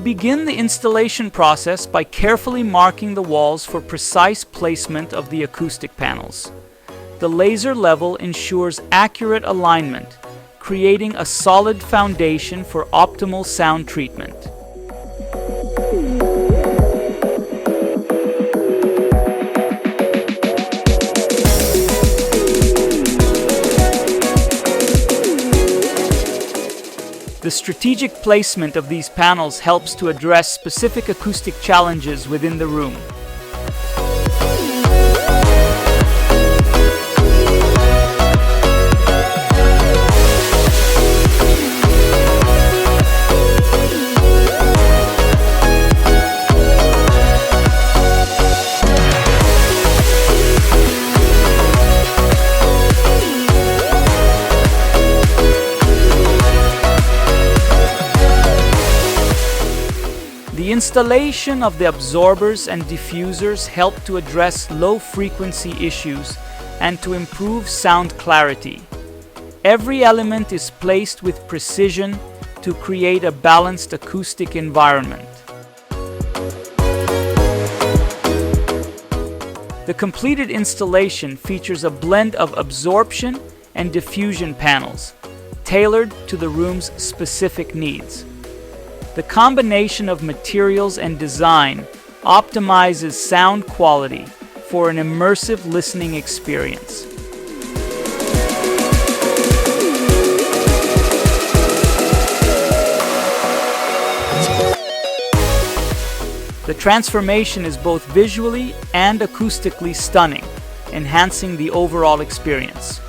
begin the installation process by carefully marking the walls for precise placement of the acoustic panels. The laser level ensures accurate alignment, creating a solid foundation for optimal sound treatment. The strategic placement of these panels helps to address specific acoustic challenges within the room. The installation of the absorbers and diffusers help to address low-frequency issues and to improve sound clarity. Every element is placed with precision to create a balanced acoustic environment. The completed installation features a blend of absorption and diffusion panels, tailored to the room's specific needs. The combination of materials and design optimizes sound quality for an immersive listening experience. The transformation is both visually and acoustically stunning, enhancing the overall experience.